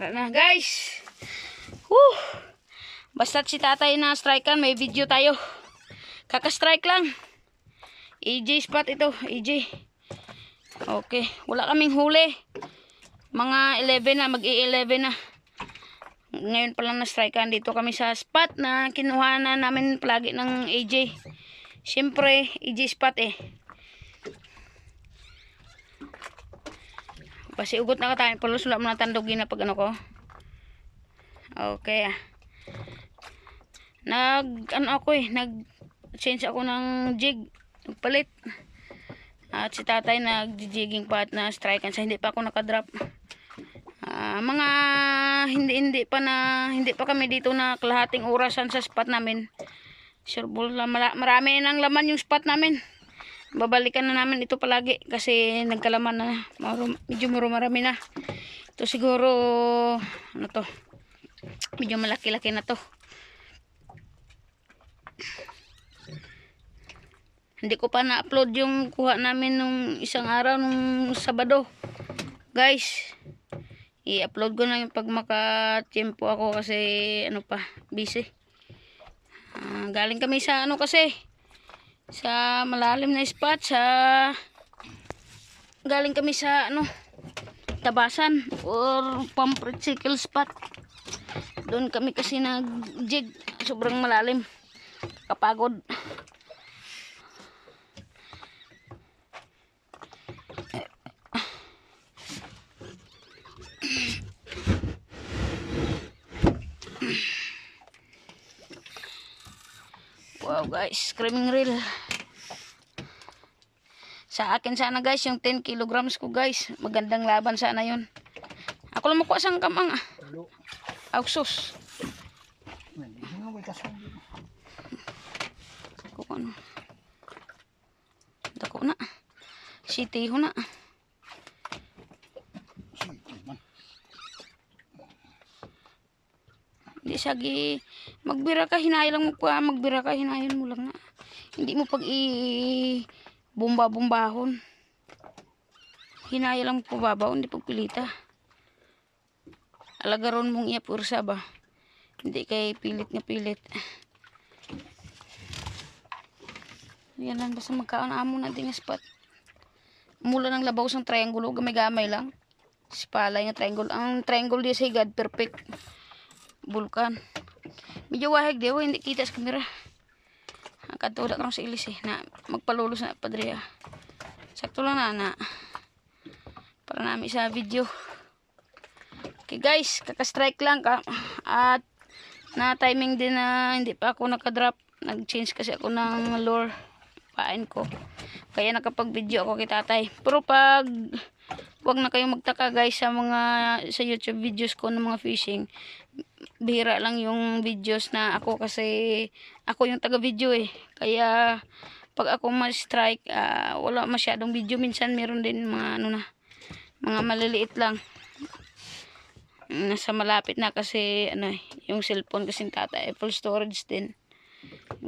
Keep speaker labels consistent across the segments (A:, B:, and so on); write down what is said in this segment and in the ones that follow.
A: Tara na guys. Woo! Basta't si tatay na strikean, may video tayo. Kaka-strike lang. AJ spot ito, AJ. Okay, wala kaming huli. Mga 11 na, mag-i-11 na. Ngayon pa lang na-strikean. Dito kami sa spot na kinuha na namin palagi ng AJ. Siyempre, AJ spot eh. Kasi ugot na ka tayo. Palos wala mo na tandogin na pag ano ko. Okay ah. Nag-change ako ng jig. Nagpalit. At si tatay nag-jigging pa at na-strikean sa hindi pa ako nakadrop. Mga hindi pa kami dito na kalahating orasan sa spot namin. Sure ball, marami nang laman yung spot namin. Babalikan na namin ito palagi kasi nagkalaman na. Medyo marami na. Ito siguro ano to? Medyo malaki-laki na to. Hindi ko pa na-upload yung kuha namin nung isang araw nung Sabado. Guys, i-upload ko na yung pag maka-tiempo ako kasi ano pa, busy. Galing kami sa ano kasi, sa malalim na spot, galing kami sa ano, Tabasan or Pampritsicle spot. Doon kami kasi nag-jig, sobrang malalim. Kapagod. Wow guys, screaming reel. Sa akin sana guys, yung 10 kilograms ko guys. Magandang laban sana yun. Ako lang makuha sang kamang ah. Auksos. Ako ano. Dako na. City ho na. Hindi sagi magbira ka, hinay lang mo pa. Magbira ka, hinayon mo lang na. Hindi mo pag bomba-bombahon. Hinaya lang po babaw, hindi pagpilita. Alagaron mong iya pursa ba. Hindi kay pilit nga pilit. Yan lang, basta magkaon amo na din nga spot. Mula ng labaw sang triangle, gamay-gamay lang. Sipalay nga triangle. Ang triangle di sa higad, perfect. Bulkan. Medyo wahig di, hindi kita sa kamera. Ang katulad karong sa ilis eh, na magpalulos na padriya. Sakto lang na. Para namin sa video. Okay guys, kaka-strike lang ka. At na timing din na hindi pa ako nakadrop. Nag-change kasi ako ng lure. Pain ko. Kaya nakapag-video ako kay tatay. Pero pag wag na kayong magtaka guys sa YouTube videos ko ng mga fishing. Bihira lang yung videos na ako kasi ako yung taga-video eh. Kaya pag ako ma-strike, wala masyadong video. Minsan meron din mga mga maliliit lang. Nasa malapit na kasi yung cellphone kasi tatay full storage din.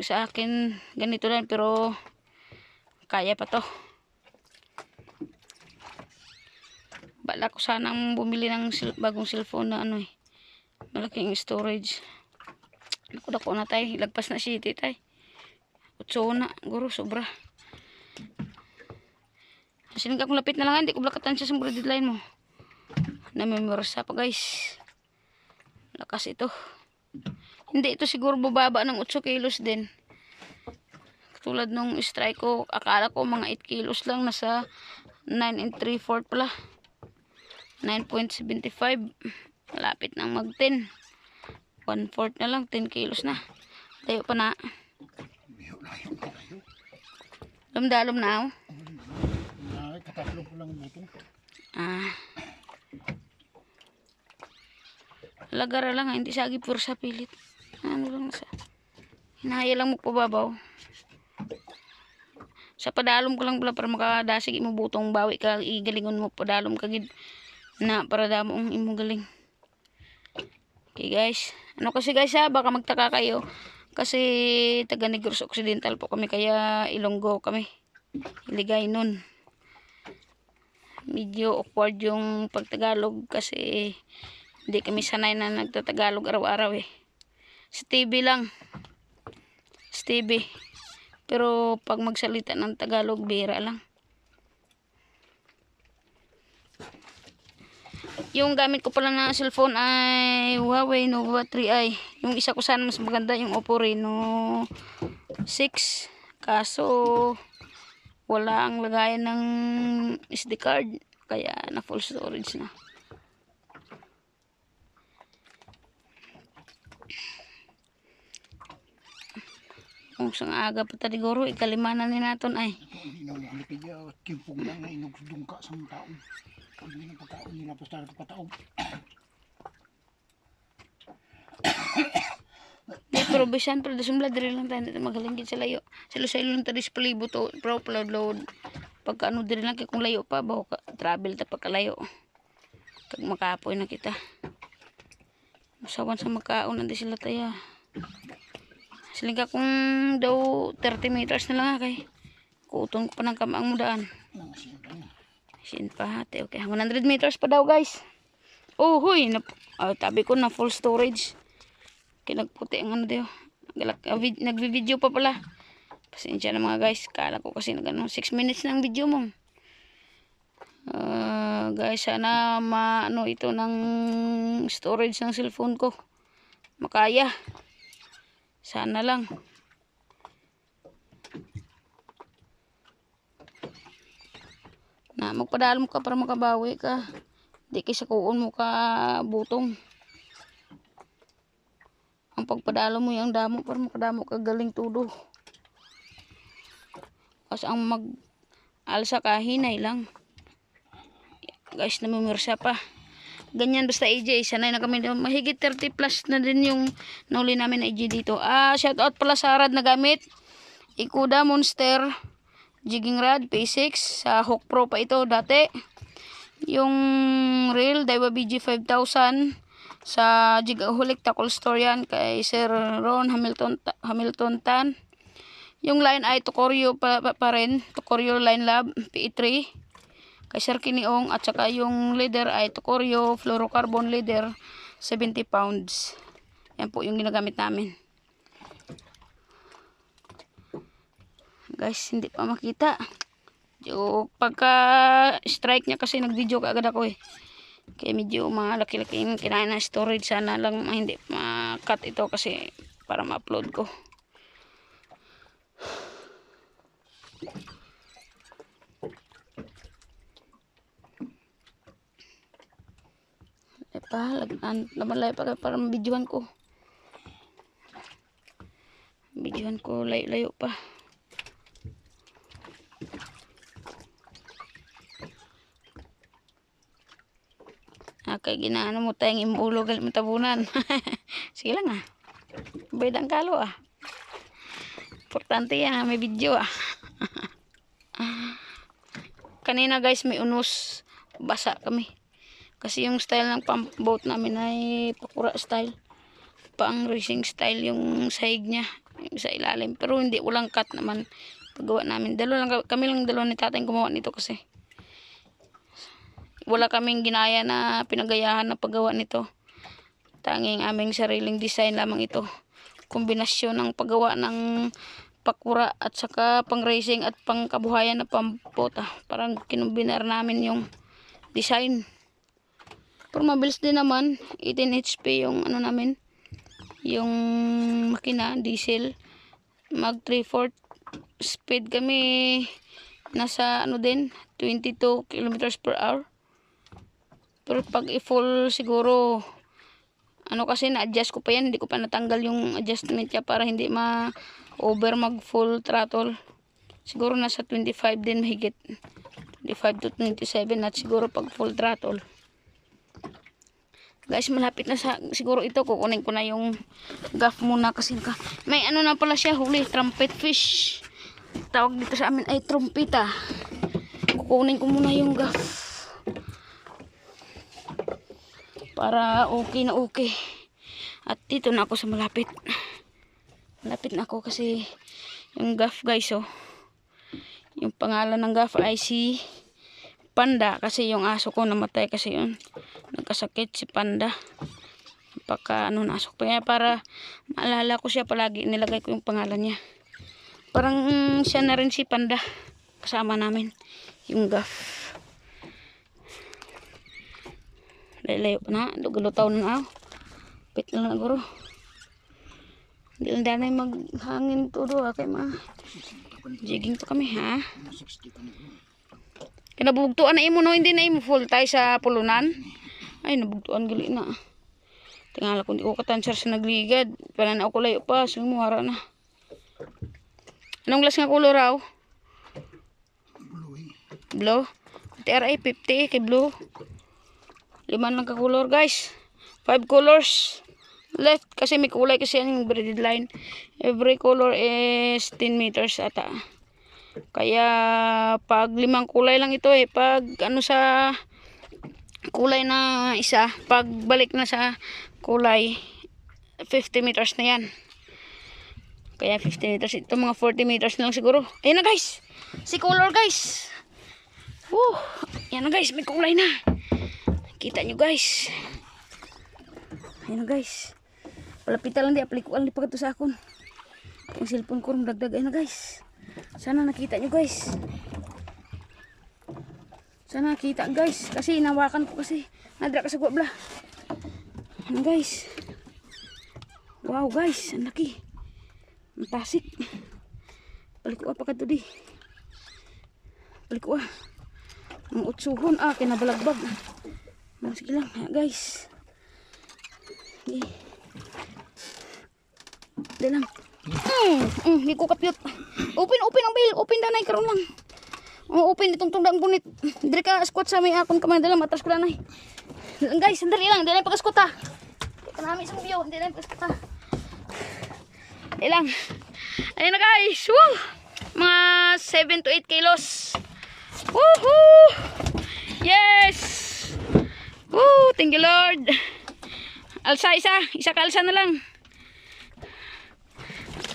A: Sa akin ganito lang pero kaya pa to. Bala ko sanang bumili ng bagong cellphone na malaking storage. Dako na tay, lagpas na city tay. Utso na, guro sobra. Kasi kung lapit na lang hindi ko blakatan siya sa deadline mo. Namemorsa pa guys. Lakas ito. Hindi ito siguro bababa ng 8 kilos din. Katulad nung strike ko, akala ko mga 8 kilos lang, nasa 9 3/4 pala. 9.75. Malapit nang mag 10. 1/4 na lang, 10 kilos na. Tayo pa na. Lumdalom na ako.
B: Katatlo ko lang butong.
A: Lagara lang hindi sagi pursa pilit. Ano lang sa. Hinaya lang mo pababaw. Sa padalom ko lang pala para makadasig imo butong bawi ka igalingon mo padalom kagid na para damo ang imo galing. Okay guys. Ano kasi guys baka magtaka kayo. Kasi taga Negros Occidental po kami kaya Ilonggo kami. Iligay nun. Medyo awkward yung pagtagalog kasi Hindi kami sanay na nagtatagalog araw-araw eh. Sa TV lang. Sa TV. Pero pag magsalita ng Tagalog, bihira lang. Yung gamit ko pala na cellphone ay Huawei Nova 3i. Yung isa ko sana mas maganda yung Oppo Reno 6. Kaso wala ang lagayan ng SD card. Kaya na full storage na. Kung sang aga pa tadiguro, ikalimanan ni naton ay.
B: Ito ang inaw mo kaya kimpong lang na inugdungka sa mga tao. Hindi na pagkaon nila basta na pataog.
A: Di probisan pero dasumla diri lang tayo magaling gid sa layo. Silo-silo lang tayo sa palibo to pro load. Pagka ano diri lang kay kung layo pa baho ka travel ta pagkalayo. Kag makapoy na kita. Usawan sa makaon na di sila tayo. Siling ka kung daw 30 meters na lang kay kuton ko pa ng kamaang mudaan. Sin pa hati. Okay, 100 meters pa daw guys. Oh, huy. Tabi ko na full storage. Kinagputi ang ano daw. Nagvi-video pa pala. Pasensya na mga guys. Kala ko kasi nagano 6 minutes na ang video mo. Guys, sana maano ito ng storage ng cellphone ko. Makaya. Sana lang. Na magpadalo mo ka para makabawi ka. Di kaysa kuon mo ka butong. Ang pagpadalo mo yung damo para makadamo ka galing tudo. Kasi ang mag-alsa ka hinay lang. Guys, namimirsa pa. Ganyan basta AJ, sanay na kami. Mahigit 30 plus na din yung nauli namin na AJ dito. Shout out pala sa rad na gamit. Ikuda Monster jigging rod P6 sa Hook Pro pa ito dati. Yung reel Daiwa BG 5000 sa Jigaholic Tackle Store yan kay Sir Ron Hamilton Tan. Yung line ay Tokorio pa rin, Tokorio Line Lab PE3 kay Sir Kiniong, at saka yung leader ay Tokorio Fluorocarbon leader 70 pounds. Yan po yung ginagamit namin. Guys, hindi pa makita. Yung pagka strike niya kasi nag-video kaagad ako eh. Kaya medyo malaki-laki yung kinain na storage. Sana lang hindi ma-cut ito kasi para ma-upload ko. Laman-lay pa para mabidyohan ko. Bidyohan ko layo-layo pa. Kay ginaano mo tayong imulog at matabunan. Sige lang Baydang kalo Importante yan may video Kanina guys may unos. Basa kami. Kasi yung style ng pump boat namin ay pakura style. Pang racing style yung sahig niya. Yung sa ilalim. Pero hindi walang cut naman. Paggawa namin. Kami lang dalawa ni tatay gumawa nito kasi. Wala kaming ginaya na pinagayahan na paggawa nito. Tanging aming sariling design lamang ito. Kombinasyon ng paggawa ng pakura at saka pang racing at pang kabuhayan na pampota. Parang kinumbinar namin yung design. Pero mabilis din naman. 18 HP yung ano namin. Yung makina, diesel. Mag 3/4 speed kami. Nasa ano din, 22 kilometers per hour. Pero pag i-full siguro, ano kasi na-adjust ko pa yan. Hindi ko pa natanggal yung adjustment niya para hindi ma-over mag-full throttle. Siguro nasa 25 din mahigit. 25 to 27 at siguro pag full throttle. Guys, malapit na siguro ito. Kukunin ko na yung gaff muna kasi may ano na pala siya huli. Trumpet fish. Tawag dito sa amin ay trumpeta. Kukunin ko muna yung gaff. Para okay na okay. At dito na ako sa malapit. Malapit na ako kasi yung gaff guys yung pangalan ng gaff ay si Panda kasi yung aso ko namatay kasi yun. nagkasakit si Panda. Pagka ano, nasok pa niya para maalala ko siya palagi. Nilagay ko yung pangalan niya. Parang siya na rin si Panda. Kasama namin. Yung Gaff. Layo pa na. Lutaw na ako. Pit na lang guro. Hindi lang danay maghangin to do. Kaya jigging to kami ha. Kaya nabugtuan na imo no. Hindi na imo full tayo sa pulunan. Ay nabugtuan gali na. Tingala kung di ko katansar sa nagligad. Para na ako layo pa. Sumuhara na. Anong glass nga color raw? Blue. TRA 50 kay blue. 5 lang ka color guys. 5 colors. Left kasi may kulay kasi yung braided line. Every color is 10 meters ata. Kaya pag 5 kulay lang ito eh. Pag ano sa kulay na isa, pag balik na sa kulay 50 meters na yan. Kaya 50 meters ito, mga 40 meters na lang siguro. Ayan na guys. Si color guys. Woo. Ayan na guys, may kulay na. Kita nyo guys. Ayan na guys. Palapitan lang di, aplikuan di pa ito sa akon. Yung cellphone ko dagdag. Ayan na guys. Sana nakita nyo guys. Sana nakita guys. Kasi inawakan ko kasi. Nadra ka sa guwabla. Ayan guys. Wow guys. Ang laki. Ang tasik. Palikua pa ka ito di. Palikua. Ang utsuhon. Kinabalagbag. Sige lang. Ayan guys. Okay. Di lang. Hindi ko kapyot. Open ang bail. Open danay karon lang. Open itong tungdang bunit. Dili ka squat sa may akon kamay dalam atras ko danay. Guys, sandali lang. Dili lang pag-squat ha. Kanami sa view. Dili lang pag-squat ha. Dili lang. Ayun na guys. Woo! Mga 7 to 8 kilos. Woohoo! Yes! Woo! Thank you Lord. Alsa isa. Isa ka alsa na lang.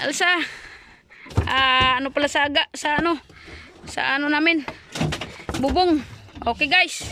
A: Alsa. Ano pala sa ano namin. Bubong. Okay guys.